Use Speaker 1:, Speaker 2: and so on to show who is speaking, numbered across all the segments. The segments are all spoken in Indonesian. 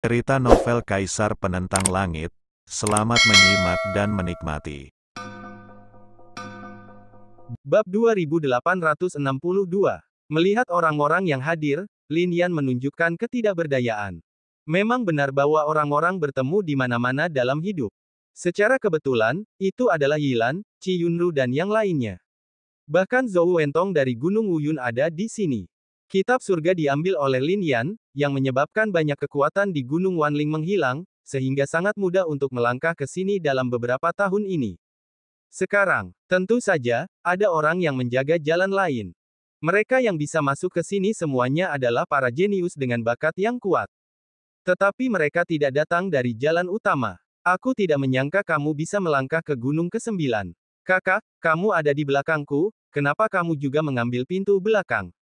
Speaker 1: Cerita novel Kaisar Penentang Langit. Selamat menyimak dan menikmati.
Speaker 2: Bab 2862. Melihat orang-orang yang hadir, Lin Yan menunjukkan ketidakberdayaan. Memang benar bahwa orang-orang bertemu di mana-mana dalam hidup. Secara kebetulan, itu adalah Yilan, Qi Yunru dan yang lainnya. Bahkan Zhou Wentong dari Gunung Wuyun ada di sini. Kitab surga diambil oleh Lin Yan, yang menyebabkan banyak kekuatan di Gunung Wanling menghilang, sehingga sangat mudah untuk melangkah ke sini dalam beberapa tahun ini. Sekarang, tentu saja, ada orang yang menjaga jalan lain. Mereka yang bisa masuk ke sini semuanya adalah para jenius dengan bakat yang kuat. Tetapi mereka tidak datang dari jalan utama. Aku tidak menyangka kamu bisa melangkah ke Gunung ke-9. Kakak, kamu ada di belakangku, kenapa kamu juga mengambil pintu belakang?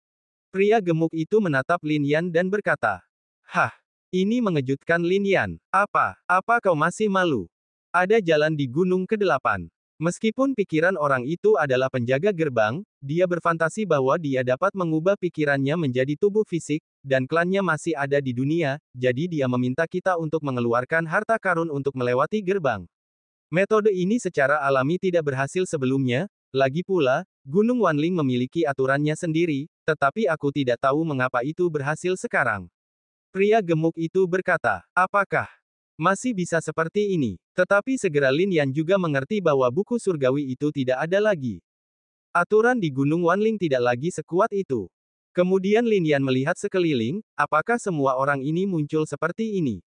Speaker 2: Pria gemuk itu menatap Lin Yan dan berkata, "Hah, ini mengejutkan Lin Yan. Apa kau masih malu? Ada jalan di Gunung ke-8. Meskipun pikiran orang itu adalah penjaga gerbang, dia berfantasi bahwa dia dapat mengubah pikirannya menjadi tubuh fisik, dan klannya masih ada di dunia, jadi dia meminta kita untuk mengeluarkan harta karun untuk melewati gerbang. Metode ini secara alami tidak berhasil sebelumnya, lagi pula, Gunung Wanling memiliki aturannya sendiri, tetapi aku tidak tahu mengapa itu berhasil sekarang." Pria gemuk itu berkata, "Apakah masih bisa seperti ini?" Tetapi segera Lin Yan juga mengerti bahwa buku surgawi itu tidak ada lagi. Aturan di Gunung Wanling tidak lagi sekuat itu. Kemudian Lin Yan melihat sekeliling, apakah semua orang ini muncul seperti ini?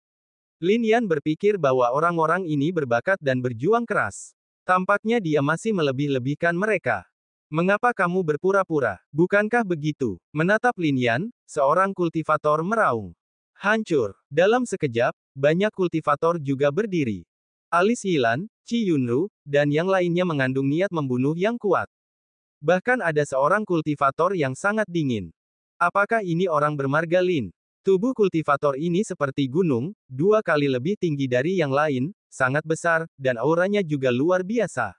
Speaker 2: Lin Yan berpikir bahwa orang-orang ini berbakat dan berjuang keras. Tampaknya dia masih melebih-lebihkan mereka. "Mengapa kamu berpura-pura? Bukankah begitu?" Menatap Lin Yan, seorang kultivator meraung. Hancur. Dalam sekejap, banyak kultivator juga berdiri. Alis Yilan, Qi Yunru, dan yang lainnya mengandung niat membunuh yang kuat. Bahkan ada seorang kultivator yang sangat dingin. Apakah ini orang bermarga Lin? Tubuh kultivator ini seperti gunung, 2 kali lebih tinggi dari yang lain, sangat besar, dan auranya juga luar biasa.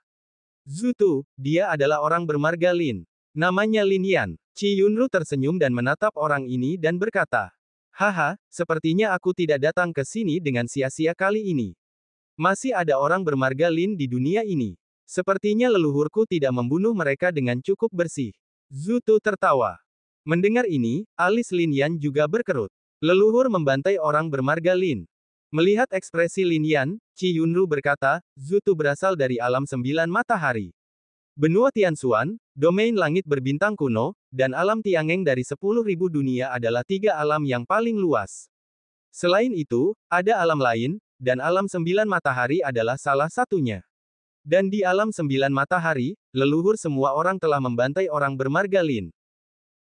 Speaker 2: Zutu, dia adalah orang bermarga Lin. Namanya Lin Yan. Qi Yunru tersenyum dan menatap orang ini dan berkata, "Haha, sepertinya aku tidak datang ke sini dengan sia-sia kali ini. Masih ada orang bermarga Lin di dunia ini. Sepertinya leluhurku tidak membunuh mereka dengan cukup bersih." Zutu tertawa. Mendengar ini, alis Lin Yan juga berkerut. Leluhur membantai orang bermarga Lin. Melihat ekspresi Lin Yan, Qi Yunru berkata, "Zutu berasal dari alam 9 matahari. Benua Tianxuan, domain langit berbintang kuno, dan alam Tiangeng dari 10.000 dunia adalah 3 alam yang paling luas. Selain itu, ada alam lain, dan alam 9 matahari adalah salah satunya. Dan di alam 9 matahari, leluhur semua orang telah membantai orang bermarga Lin.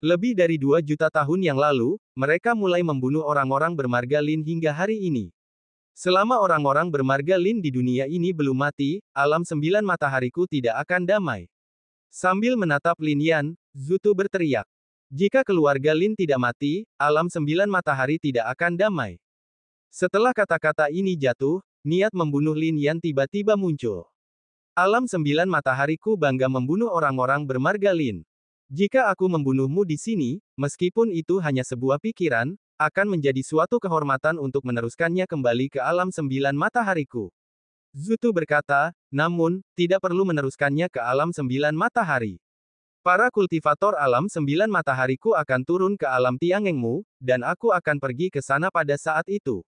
Speaker 2: Lebih dari 2 juta tahun yang lalu, mereka mulai membunuh orang-orang bermarga Lin hingga hari ini. Selama orang-orang bermarga Lin di dunia ini belum mati, alam 9 matahariku tidak akan damai." Sambil menatap Lin Yan, Zutu berteriak, "Jika keluarga Lin tidak mati, alam 9 matahari tidak akan damai." Setelah kata-kata ini jatuh, niat membunuh Lin Yan tiba-tiba muncul. "Alam 9 matahariku bangga membunuh orang-orang bermarga Lin. Jika aku membunuhmu di sini, meskipun itu hanya sebuah pikiran, akan menjadi suatu kehormatan untuk meneruskannya kembali ke alam 9 matahariku." Zutu berkata, "Namun, tidak perlu meneruskannya ke alam 9 matahari. Para kultivator alam 9 matahariku akan turun ke alam Tiangengmu, dan aku akan pergi ke sana pada saat itu.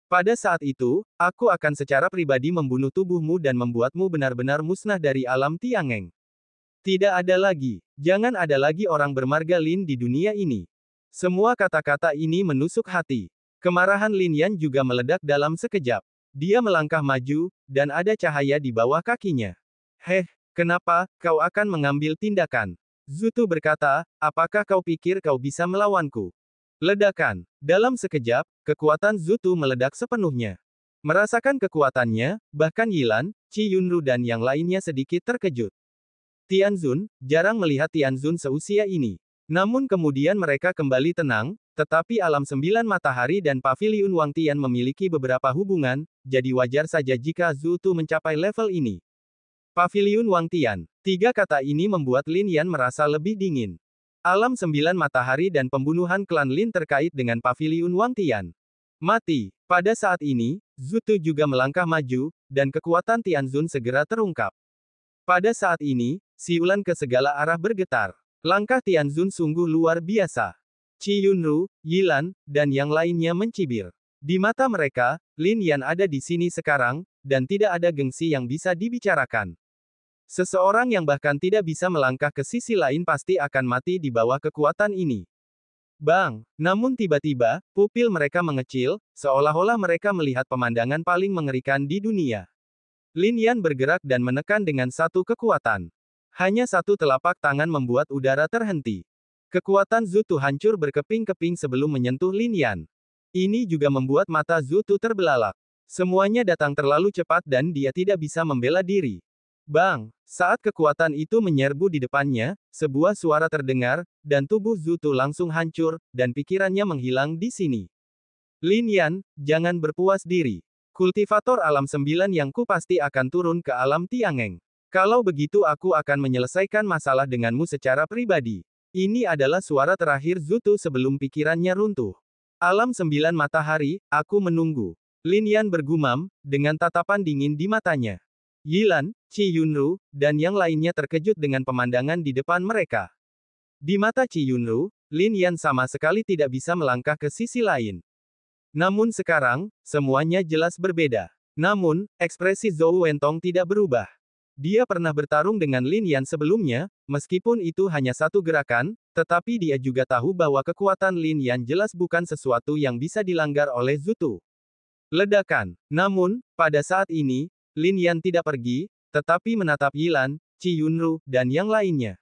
Speaker 2: Pada saat itu, aku akan secara pribadi membunuh tubuhmu dan membuatmu benar-benar musnah dari alam Tiangeng. Tidak ada lagi. Jangan ada lagi orang bermarga Lin di dunia ini." Semua kata-kata ini menusuk hati. Kemarahan Lin Yan juga meledak dalam sekejap. Dia melangkah maju, dan ada cahaya di bawah kakinya. "Heh, kenapa kau akan mengambil tindakan?" Zutu berkata, "Apakah kau pikir kau bisa melawanku?" Ledakan. Dalam sekejap, kekuatan Zutu meledak sepenuhnya. Merasakan kekuatannya, bahkan Yilan, Qi Yunru dan yang lainnya sedikit terkejut. Tianzun, jarang melihat Tianzun seusia ini. Namun kemudian mereka kembali tenang, tetapi alam 9 matahari dan paviliun Wang Tian memiliki beberapa hubungan, jadi wajar saja jika Zutu mencapai level ini. Paviliun Wang Tian. 3 kata ini membuat Lin Yan merasa lebih dingin. Alam 9 matahari dan pembunuhan klan Lin terkait dengan paviliun Wang Tian. Mati. Pada saat ini, Zhu Tu juga melangkah maju, dan kekuatan Tianzun segera terungkap. Pada saat ini, siulan ke segala arah bergetar. Langkah Tianzun sungguh luar biasa. Qi Yunru, Yilan, dan yang lainnya mencibir. Di mata mereka, Lin Yan ada di sini sekarang, dan tidak ada gengsi yang bisa dibicarakan. Seseorang yang bahkan tidak bisa melangkah ke sisi lain pasti akan mati di bawah kekuatan ini. Bang! Namun tiba-tiba, pupil mereka mengecil, seolah-olah mereka melihat pemandangan paling mengerikan di dunia. Lin Yan bergerak dan menekan dengan satu kekuatan. Hanya satu telapak tangan membuat udara terhenti. Kekuatan Zhu Tu hancur berkeping-keping sebelum menyentuh Lin Yan. Ini juga membuat mata Zhu Tu terbelalak. Semuanya datang terlalu cepat dan dia tidak bisa membela diri. Bang! Saat kekuatan itu menyerbu di depannya, sebuah suara terdengar, dan tubuh Zhu Tu langsung hancur, dan pikirannya menghilang di sini. Lin Yan, jangan berpuas diri. Kultivator alam 9 yang ku pasti akan turun ke alam Tiangeng. Kalau begitu aku akan menyelesaikan masalah denganmu secara pribadi. Ini adalah suara terakhir Zhu Tu sebelum pikirannya runtuh. Alam 9 matahari, aku menunggu. Lin Yan bergumam, dengan tatapan dingin di matanya. Yilan, Qi Yunru, dan yang lainnya terkejut dengan pemandangan di depan mereka. Di mata Qi Yunru, Lin Yan sama sekali tidak bisa melangkah ke sisi lain. Namun sekarang, semuanya jelas berbeda. Namun, ekspresi Zhou Wentong tidak berubah. Dia pernah bertarung dengan Lin Yan sebelumnya, meskipun itu hanya satu gerakan, tetapi dia juga tahu bahwa kekuatan Lin Yan jelas bukan sesuatu yang bisa dilanggar oleh Zhu Tu. Ledakan. Namun, pada saat ini, Lin Yan tidak pergi, tetapi menatap Yilan, Qi Yunru, dan yang lainnya.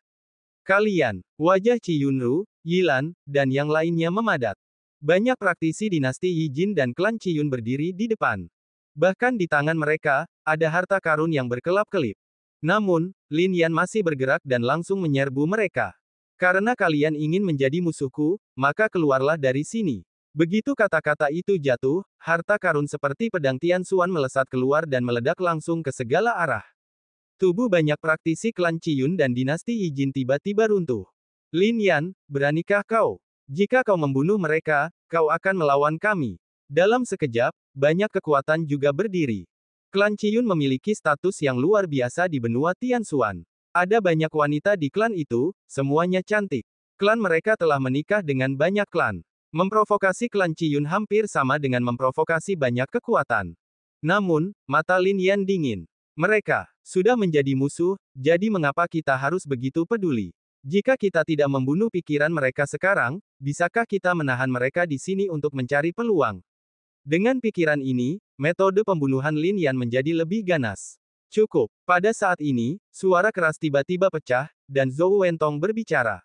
Speaker 2: Kalian, wajah Qi Yunru, Yilan, dan yang lainnya memadat. Banyak praktisi dinasti Yi Jin dan klan Qi Yun berdiri di depan. Bahkan di tangan mereka, ada harta karun yang berkelap-kelip. Namun, Lin Yan masih bergerak dan langsung menyerbu mereka. Karena kalian ingin menjadi musuhku, maka keluarlah dari sini. Begitu kata-kata itu jatuh, harta karun seperti pedang Tian Xuan melesat keluar dan meledak langsung ke segala arah. Tubuh banyak praktisi klan Qi Yun dan dinasti Yi Jin tiba-tiba runtuh. Lin Yan, beranikah kau? Jika kau membunuh mereka, kau akan melawan kami. Dalam sekejap, banyak kekuatan juga berdiri. Klan Qi Yun memiliki status yang luar biasa di benua Tian Xuan. Ada banyak wanita di klan itu, semuanya cantik. Klan mereka telah menikah dengan banyak klan. Memprovokasi klan Qi Yun hampir sama dengan memprovokasi banyak kekuatan. Namun, mata Lin Yan dingin. Mereka sudah menjadi musuh, jadi mengapa kita harus begitu peduli? Jika kita tidak membunuh pikiran mereka sekarang, bisakah kita menahan mereka di sini untuk mencari peluang? Dengan pikiran ini, metode pembunuhan Lin Yan menjadi lebih ganas. Cukup. Pada saat ini, suara keras tiba-tiba pecah, dan Zhou Wentong berbicara.